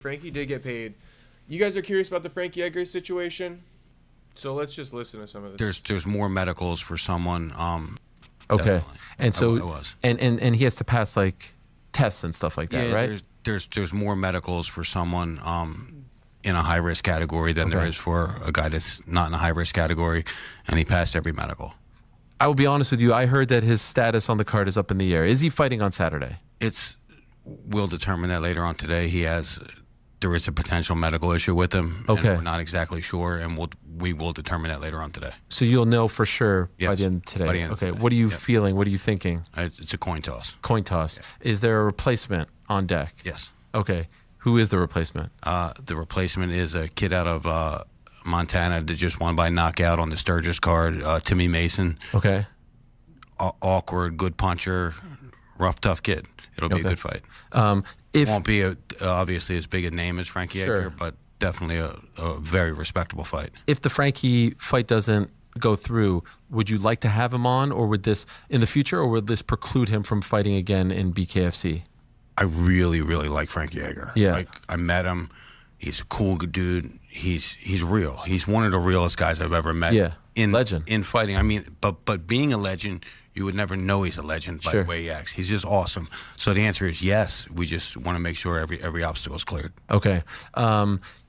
Frankie did get paid. You guys are curious about the Frankie Edgar situation? So let's just listen to some of this. There's more medicals for someone. Okay. Definitely. And so it was. And he has to pass like tests and stuff like that, Yeah, right? there's more medicals for someone in a high risk category than there is for a guy that's not in a high risk category, and he passed every medical. I will be honest with you. I heard that his status on the card is up in the air. Is he fighting on Saturday? We'll determine that later on today. There is a potential medical issue with him. Okay. And we're not exactly sure, and we will determine that later on today. So you'll know for sure by Yes, the end of today. by the end of Okay. today. What are you Yep. feeling? What are you thinking? It's a coin toss. Coin toss. Yeah. Is there a replacement on deck? Yes. Okay. Who is the replacement? The replacement is a kid out of Montana that just won by knockout on the Sturgis card, Timmy Mason. Okay. Awkward, good puncher, rough, tough kid. It'll be a good fight. If Won't be obviously as big a name as Frankie Sure. Edgar, but definitely a very respectable fight. if the Frankie fight doesn't go through, would you like to have him on, or would this in the future, or would this preclude him from fighting again in BKFC? I really, really like Frankie Edgar. Yeah. Like, I met him. He's a cool dude. He's real. He's one of the realest guys I've ever met. Yeah. Legend. In fighting. I mean, but being a legend, you would never know he's a legend by Sure. the way he acts. He's just awesome. So the answer is yes. We just want to make sure every obstacle is cleared. Okay.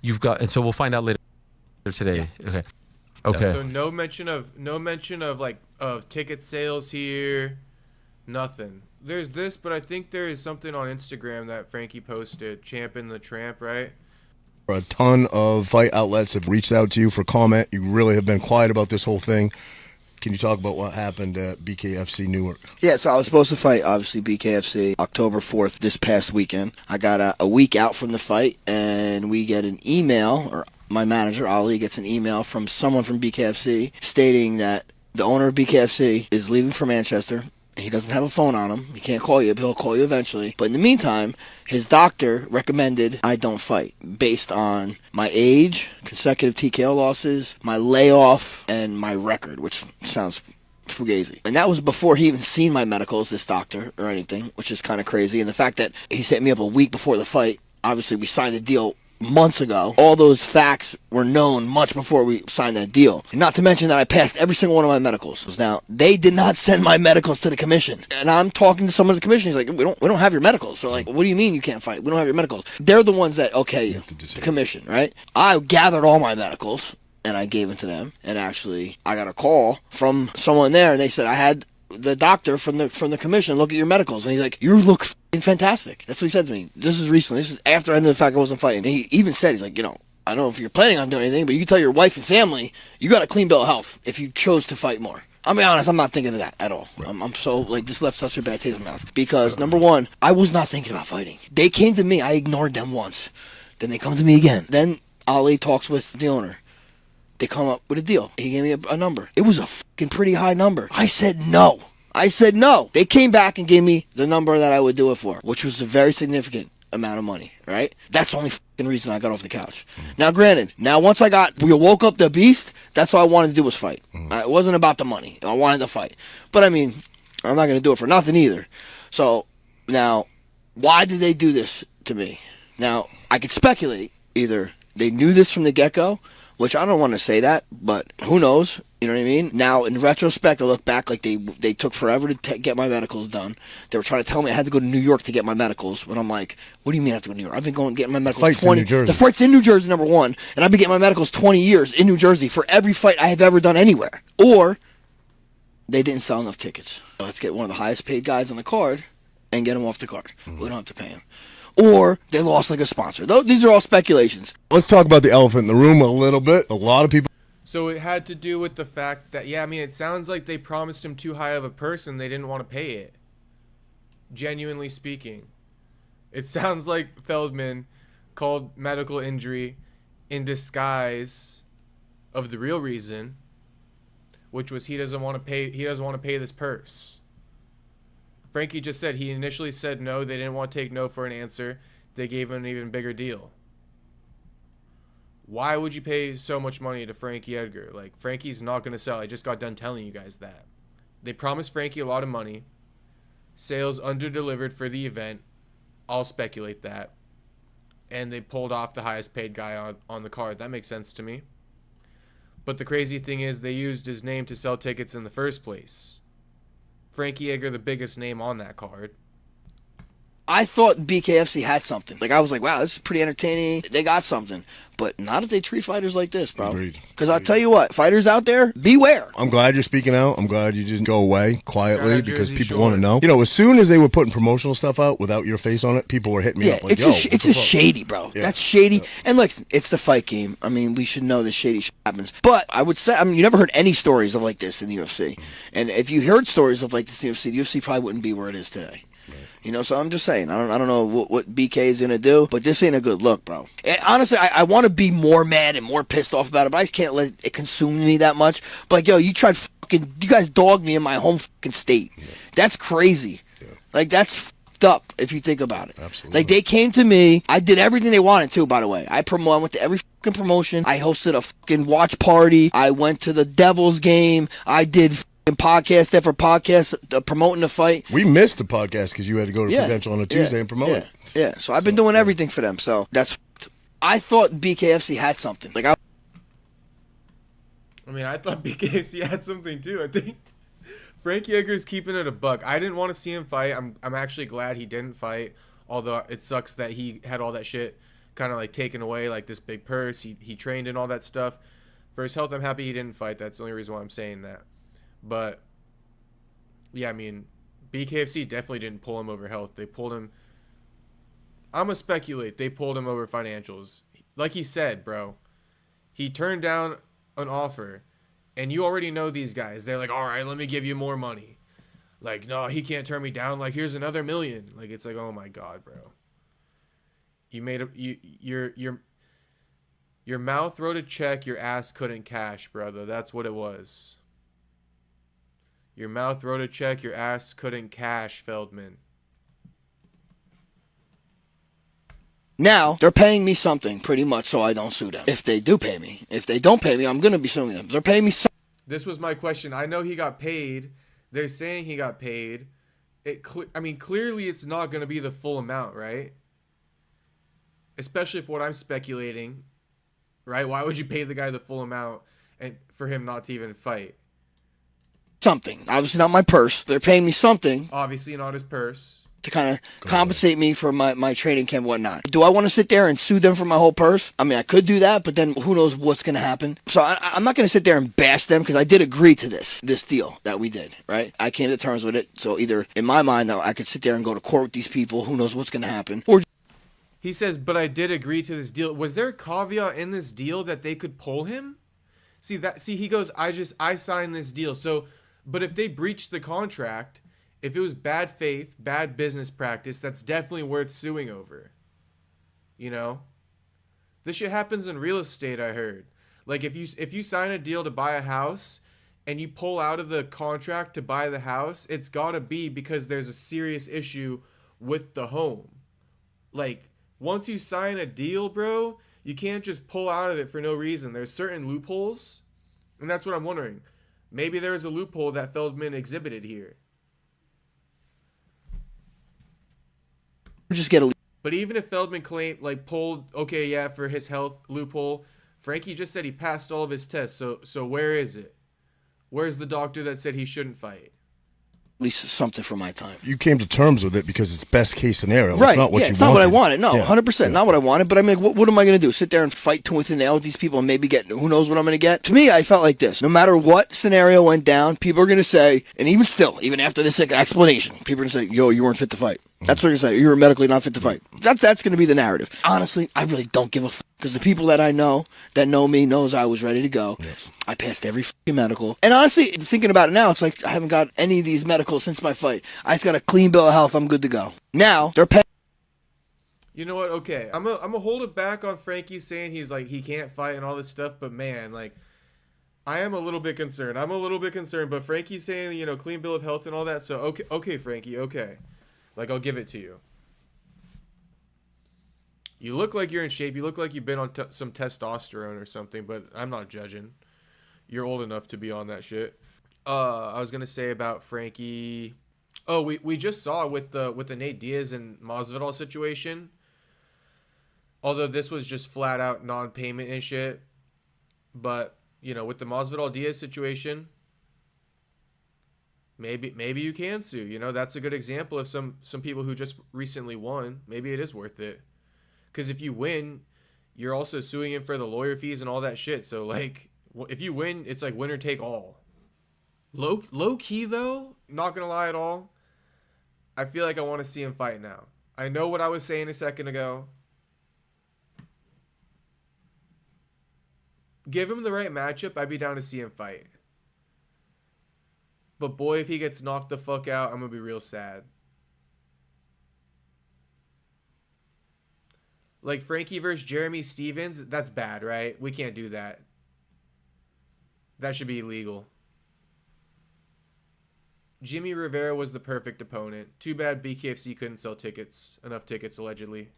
You've got, and so we'll find out later today. Yeah. Okay. Okay. So no mention of like of ticket sales here, nothing. There's this, but I think there is something on Instagram that Frankie posted, Champin' the Tramp, right? A ton of fight outlets have reached out to you for comment. You really have been quiet about this whole thing. Can you talk about what happened at BKFC Newark? Yeah, so I was supposed to fight, obviously, BKFC October 4th this past weekend. I got a week out from the fight, and we get an email, or my manager, Ali, gets an email from someone from BKFC stating that the owner of BKFC is leaving for Manchester. He doesn't have a phone on him. He can't call you, but he'll call you eventually. But in the meantime, his doctor recommended I don't fight based on my age, consecutive TKO losses, my layoff, and my record, which sounds fugazi. And that was before he even seen my medicals, this doctor, or anything, which is kind of crazy. And the fact that he set me up a week before the fight, obviously we signed the deal months ago. All those facts were known much before we signed that deal. And not to mention that I passed every single one of my medicals. Now, they did not send my medicals to the commission. And I'm talking to someone at the commission. He's like, we don't have your medicals. So like, what do you mean you can't fight? We don't have your medicals. They're the ones that okay you, the commission, right? I gathered all my medicals and I gave them to them. And actually, I got a call from someone there, and they said I had the doctor from the commission look at your medicals, and he's like, you look fantastic. That's what he said to me. This is recently. This is after I knew the fact I wasn't fighting. And he even said, he's like, I don't know if you're planning on doing anything, but you can tell your wife and family you got a clean bill of health if you chose to fight more. I'll be honest, I'm not thinking of that at all. I'm so, like, this left such a bad taste in my mouth. Because, number one, I was not thinking about fighting. They came to me, I ignored them once. Then they come to me again. Then Ali talks with the owner. They come up with a deal. He gave me a number. It was a fucking pretty high number. I said no. They came back and gave me the number that I would do it for, which was a very significant amount of money, right? That's the only fucking reason I got off the couch. Now, granted, once we woke up the beast, that's all I wanted to do was fight. It wasn't about the money. I wanted to fight. But, I mean, I'm not going to do it for nothing either. So, now, why did they do this to me? Now, I could speculate. Either they knew this from the get-go, which I don't want to say that, but who knows? You know what I mean? Now, in retrospect, I look back like they took forever to get my medicals done. They were trying to tell me I had to go to New York to get my medicals. But I'm like, what do you mean I have to go to New York? I've been getting my medicals Fight's 20 in New Jersey. The fight's in New Jersey, number one. And I've been getting my medicals 20 years in New Jersey for every fight I have ever done anywhere. Or they didn't sell enough tickets. So let's get one of the highest paid guys on the card and get him off the card. We don't have to pay him. Or they lost like a sponsor. These are all speculations. Let's talk about the elephant in the room a little bit. A lot of people. So it had to do with the fact that, it sounds like they promised him too high of a person. They didn't want to pay it. Genuinely speaking. It sounds like Feldman called medical injury in disguise of the real reason, which was he doesn't want to pay this purse. Frankie just said he initially said no. They didn't want to take no for an answer. They gave him an even bigger deal. Why would you pay so much money to Frankie Edgar? Like, Frankie's not going to sell. I just got done telling you guys that. They promised Frankie a lot of money. Sales under-delivered for the event. I'll speculate that. and they pulled off the highest paid guy on the card. That makes sense to me. But the crazy thing is they used his name to sell tickets in the first place. Frankie Edgar, the biggest name on that card. I thought BKFC had something. Like, I was like, wow, this is pretty entertaining. They got something. But not if they treat fighters like this, bro. Agreed. Because I'll tell you what, fighters out there, beware. I'm glad you're speaking out. I'm glad you didn't go away quietly Got because Jersey people Shore. want to know. You know, as soon as they were putting promotional stuff out without your face on it, people were hitting me Yeah, up like, it's yo, just, it's just shady, bro. Yeah. That's shady. Yeah. And look, it's the fight game. I mean, we should know that shady shit happens. But I would say, I mean, you never heard any stories of like this in the UFC. And if you heard stories of like this in the UFC probably wouldn't be where it is today. You know, so I'm just saying, I don't know what BK is going to do, but this ain't a good look, bro. And honestly, I want to be more mad and more pissed off about it, but I just can't let it consume me that much. But, like, yo, you guys dogged me in my home fucking state. Yeah. That's crazy. Yeah. Like, that's fucked up if you think about it. Absolutely. Like, they came to me. I did everything they wanted to, by the way. I went to every fucking promotion. I hosted a fucking watch party. I went to the Devils game. I did podcast after podcast promoting the fight. We missed the podcast because you had to go to Prudential on a Tuesday and promote it. Yeah, so I've been doing everything for them. So that's. I thought BKFC had something. Like I mean, I thought BKFC had something too. I think Frankie Edgar's keeping it a buck. I didn't want to see him fight. I'm actually glad he didn't fight. Although it sucks that he had all that shit kind of like taken away, like this big purse. He trained and all that stuff. For his health, I'm happy he didn't fight. That's the only reason why I'm saying that. But, yeah, I mean, BKFC definitely didn't pull him over health. They pulled him. I'm going to speculate. They pulled him over financials. Like he said, bro, he turned down an offer. And you already know these guys. They're like, all right, let me give you more money. Like, no, he can't turn me down. Like, here's another $1 million. Like, it's like, oh, my God, bro. You made your mouth wrote a check. Your ass couldn't cash, brother. That's what it was. Your mouth wrote a check, your ass couldn't cash, Feldman. Now, they're paying me something, pretty much, so I don't sue them. If they do pay me. If they don't pay me, I'm going to be suing them. They're paying me something. This was my question. I know he got paid. They're saying he got paid. Clearly it's not going to be the full amount, right? Especially if what I'm speculating, right? Why would you pay the guy the full amount and for him not to even fight? Something. Obviously not my purse. They're paying me something. Obviously not his purse. To kind of compensate me for my training camp and whatnot. Do I want to sit there and sue them for my whole purse? I mean, I could do that, but then who knows what's going to happen. So I'm not going to sit there and bash them because I did agree to this deal that we did, right? I came to terms with it. So either, in my mind, though, I could sit there and go to court with these people. Who knows what's going to happen. Or he says, but I did agree to this deal. Was there a caveat in this deal that they could pull him? See, he goes, I signed this deal. So... But if they breached the contract, if it was bad faith, bad business practice, that's definitely worth suing over. You know? This shit happens in real estate, I heard. Like if you sign a deal to buy a house and you pull out of the contract to buy the house, it's got to be because there's a serious issue with the home. Like once you sign a deal, bro, you can't just pull out of it for no reason. There's certain loopholes, and that's what I'm wondering. Maybe there's a loophole that Feldman exhibited here. just get a... But even if Feldman pulled, okay, yeah, for his health loophole, Frankie just said he passed all of his tests. So where is it? Where's the doctor that said he shouldn't fight? At least something for my time. You came to terms with it because it's best case scenario. Right. It's not what you it's wanted. not what I wanted. No, Yeah. 100%. Yeah. Not what I wanted. But I mean, what am I going to do? Sit there and fight tooth and nail with these people and maybe get who knows what I'm going to get? To me, I felt like this. No matter what scenario went down, people are going to say, and even still, even after this explanation, people are going to say, yo, you weren't fit to fight. That's what they're going to say. You were medically not fit to fight. That's going to be the narrative. Honestly, I really don't give a fuck. Because the people that I know, that know me, knows I was ready to go. Yeah. I passed every fucking medical. And honestly, thinking about it now, it's like I haven't got any of these medicals since my fight. I just got a clean bill of health. I'm good to go. Now, they're paying. You know what? Okay. I'm gonna hold it back on Frankie saying he can't fight and all this stuff. But man, I am a little bit concerned. But Frankie's saying, clean bill of health and all that. So, okay, Frankie, okay. I'll give it to you. You look like you're in shape. You look like you've been on some testosterone or something, but I'm not judging. You're old enough to be on that shit. I was gonna say about Frankie. Oh, we just saw with the Nate Diaz and Masvidal situation. Although this was just flat out non-payment and shit. But, you know, with the Masvidal Diaz situation, maybe you can sue. You know, that's a good example of some people who just recently won. Maybe it is worth it. Because if you win, you're also suing him for the lawyer fees and all that shit. So, like, if you win, it's like winner take all. Low key, though, not going to lie at all, I feel like I want to see him fight now. I know what I was saying a second ago. Give him the right matchup, I'd be down to see him fight. But boy, if he gets knocked the fuck out, I'm going to be real sad. Like Frankie versus Jeremy Stevens, that's bad, right? We can't do that. That should be illegal. Jimmie Rivera was the perfect opponent. Too bad BKFC couldn't sell enough tickets, allegedly.